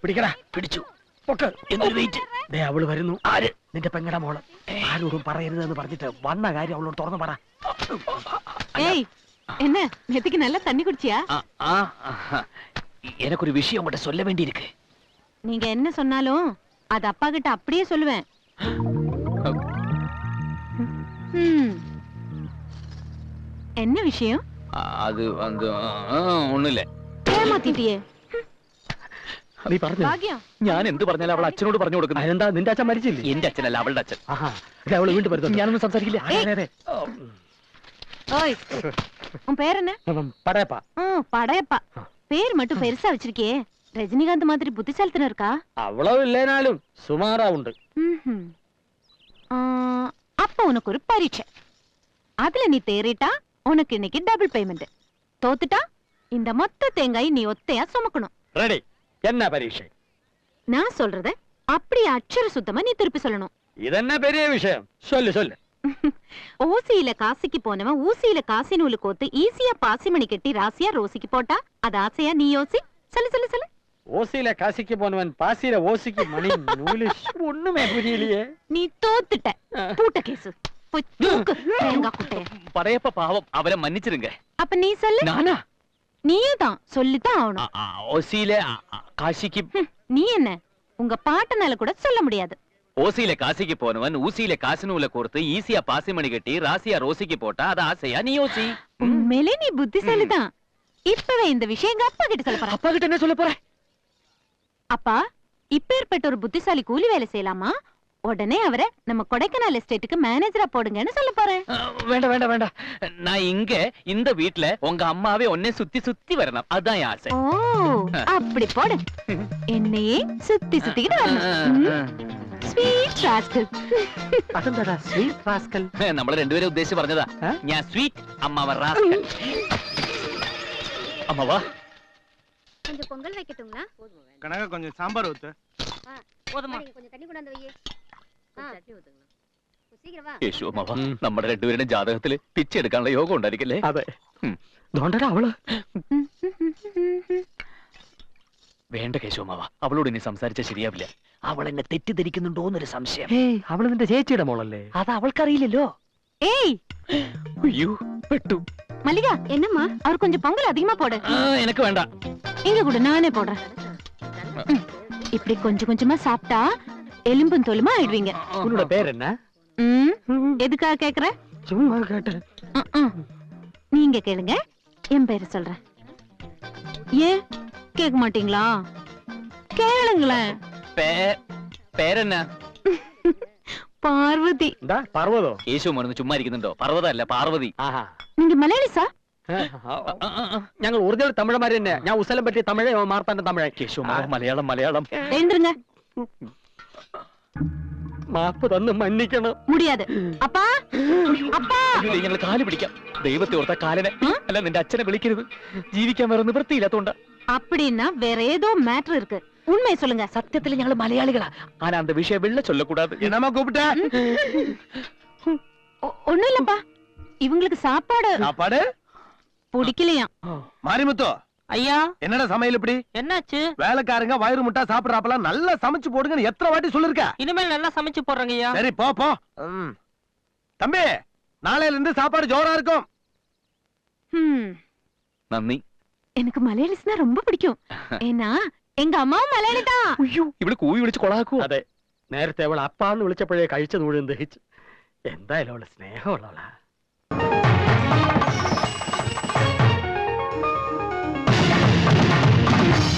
പിടിക്കടാ. പിടിച്ചു. പൊക്ക്. എന്തൊരു വെയിറ്റ്. ദേ അവള് വരുന്നു. ആര്? നിന്റെ പെങ്ങടെ മോള്. ആരോടും പറയരുതെന്ന് പറഞ്ഞിട്ട് വന്ന കാര്യം അവളോട് തുറന്നു പറ. ஏய் என்ன நேத்திக்கு நல்லா தண்ணி குடிச்சியா? எனக்கு ஒரு விஷயம் உங்கள்கிட்ட சொல்ல வேண்டியிருக்கு. நீங்க என்ன சொன்னாலும் அது அப்பா கிட்ட அப்படியே சொல்லுவேன். என்ன விஷயம்? அது வந்து ஒண்ணும் இல்ல. ஏமாத்திட்டியே. നീ പറഞ്ഞു. ഭാഗ്യം. ഞാൻ എന്ത് പറഞ്ഞാലും അവൾ അച്ഛനോട് പറഞ്ഞു കൊടുക്കുന്നു. അതെന്താ? നിന്റെ അച്ഛൻ മരിച്ചില്ലേ? എന്റെ അച്ഛനല്ല, അവളുടെ അച്ഛൻ. അവള് വീണ്ടും വരുന്നു. ഞാനൊന്നും സംസാരിക്കില്ല. ஓய் உன் பேர் என்ன? படையப்பா. படையப்பா. பேர் மட்டும் பெருசா வச்சிருக்கியே. ரஜினிகாந்த் மாதிரி புத்திசாலித்தனம் இருக்கா? அவ்வளவு இல்லைனாலும் சுமாரா உண்டு. அப்ப உனக்கு ஒரு பரீட்சை. அதுல நீ தேறிட்டா உனக்கு இன்னைக்கு டபுள் பேமெண்ட். தோத்துட்டா இந்த மொத்த தேங்காய் நீ ஒத்தையா சுமக்கணும். ரெடி. என்ன பரீட்சை? நான் சொல்றத அப்படியே அட்சர சுத்தமா நீ திருப்பி சொல்லணும். இதென்ன பெரிய விஷயம்? சொல்லு சொல்லு. ஓசியில காசிக்கு போனவன் ஊசியில காசி நூலு கோத்து ஈஸியா பாசிமணி கட்டி ராசியா ரோசிக்கு போட்டா அது ஆசையா நீ யோசி. சொல்லு சொல்லு சொல்லு. ஓசியில காசிக்கு போனவன் பாசியில ஓசிக்கு மணி நூலு. ஒண்ணுமே புரியலையே. நீ தோத்துட்ட. பூட்ட கேசு. தேங்காய் குட்டைய. படையப்ப பாவம், அவரை மன்னிச்சிருங்க. அப்ப நீ சொல்லு. நானா? நீயே தான் சொல்லித்தான் ஆகணும். ஓசியில காசிக்கு. நீ என்ன உங்க பாட்டனால கூட சொல்ல முடியாது. ஓசியில காசிக்கு போனவன் ஊசியில காசு நூலை கோர்த்து ஈஸியா பாசிமணி கட்டி ராசியா ரோசிக்கு போட்டா அது ஆசையா நீ யோசி. உண்மையிலே நீ புத்திசாலிதான். இப்பவே இந்த விஷயம் எங்க அப்பா கிட்ட சொல்ல போற. அப்பா கிட்ட என்ன சொல்ல போற? அப்பா இப்பேற்பட்ட ஒரு புத்திசாலி கூலி வேலை செய்யலாமா? உடனே அவரை நம்ம கொடைக்கானல் எஸ்டேட்டுக்கு மேனேஜரா போடுங்கன்னு சொல்ல போறேன். வேண்டாம் வேண்டாம் வேண்டாம். நான் இங்க இந்த வீட்ல உங்க அம்மாவே ஒன்னே சுத்தி சுத்தி வரணும். அதான் என் ஆசை. ஓ அப்படி போடு. என்னையே சுத்தி சுத்திக்கிட்டு வரணும். Sweet rascal. അതെന്താടാ സ്വീറ്റ് റാസ്കൽ? നമ്മൾ രണ്ടുപേരും ഉദ്ദേശിച്ച് പറഞ്ഞതാ. ഞാൻ സ്വീറ്റ്, അമ്മാവ റാസ്കൽ. അമ്മാവാ கொஞ்சம் பொங்கல் வைக்கட்டுங்களா? கனகா கொஞ்சம் சாம்பார் ஊத்து. போதுமா? கொஞ்சம் தண்ணி கொண்டு வந்து வை. சட்னி ஊத்துங்க. சீக்கிரம் வா. യേശു അമ്മാവാ, നമ്മുടെ രണ്ടുപേരുടെ ജാതകത്തിൽ പിച്ചെടുക്കാനുള്ള യോഗം ഉണ്ടായിരിക്കല്ലേ? അതെ. ദോണ്ടടാ അവള്. വേണ്ട കേശു അമ്മാവാ, അവളോട് ഇനി സംസാരിച്ചാൽ ശരിയാവില്ല. അവൾ എന്നെ തെറ്റിദ്ധരിക്കുന്നുണ്ടോന്നൊരു സംശയം. അവള് നിന്റെ ചേച്ചിയുടെ മോളല്ലേ? അത് അവൾക്കറിയില്ലല്ലോ. ஏய் അയ്യോ പെട്ടു. மல்லிகா என்னம்மா அவர் கொஞ்சம் பொங்கல் அதிகமா போடு. எனக்கு வேண்டாம். இங்க கூட நானே போடுறேன். இப்படி கொஞ்சம் கொஞ்சமா சாப்பிட்டா எலும்பும் தோலுமா ஆயிடுவீங்க. உன்னோட பேர் என்ன? எதுக்காக கேக்குற? சும்மா கேட்டேன். நீங்க கேளுங்க, என் பேரு சொல்றேன். ஏன் கேட்க மாட்டீங்களா? கேளுங்களேன். പേര് എന്നാ? பார்வதி. പർവ്വതോ? യേശു മറന്ന് ചുമ്മാ ഇരിക്കുന്നുണ്ടോ? പർവ്വതല്ല, പാർവതി. நீங்க மலையாளிசா? ഞങ്ങൾ ഒറിജിനൽ തമിഴന്മാര് തന്നെ. ഞാൻ ഉസലം പറ്റിയ തമിഴ്, മാർത്താന്റെ തമിഴ്. കേശു മലയാളം മലയാളം. எழுந்துருங்க. മാപ്പ് തന്ന് മன்னிക്കണം. முடியாது. அப்பா அப்பா ഞങ്ങൾ കാല് പിടിക്കാം. ദൈവത്തെ ഓർത്ത കാലനെ അല്ല നിന്റെ അച്ഛനെ വിളിക്കരുത്. ജീവിക്കാൻ വേറെ നിവൃത്തിയില്ലാത്തോണ്ട. அப்படின்னா வேற ஏதோ மேட்டர் இருக்கு. உண்மையை சொல்லுங்க. சத்தியத்துல ഞങ്ങൾ മലയാളികളാ. ஆனா அந்த விஷயம் வெளில சொல்லக்கூடாது. என்னமா கூப்பிட்ட? ஒண்ணும் இல்லப்பா, இவங்களுக்கு சாப்பாடு பிடிக்கலையா. மாரிமுத்து ஐயா, என்னடா சமையல் இப்படி? என்னாச்சு? வேலைக்காரங்க வயிறு முட்டா சாப்பிடறாப்பலாம் நல்லா சமைச்சு போடுங்கன்னு எத்தனை வாட்டி சொல்லிருக்க? இனிமேல் நல்லா சமைச்சு போடுறேங்க ஐயா. சரி போ போ. தம்பி, நாளையில இருந்து சாப்பாடு ஜோரா இருக்கும். നന്ദി. எனக்கு மலையாளிஸ்னா ரொம்ப பிடிக்கும். ஏன்னா எங்க அம்மாவும் மலையாளி தான். അയ്യോ, ഇവിടെ കൂവി വിളിച്ച് കൊളാക്കൂ. അതെ, നേരത്തെ അവൾ അപ്പാന്ന് വിളിച്ചപ്പോഴേ കഴിച്ചത് മുഴുവൻ ദഹിച്ചു. എന്തായാലും അവള് സ്നേഹമുള്ളവളാ.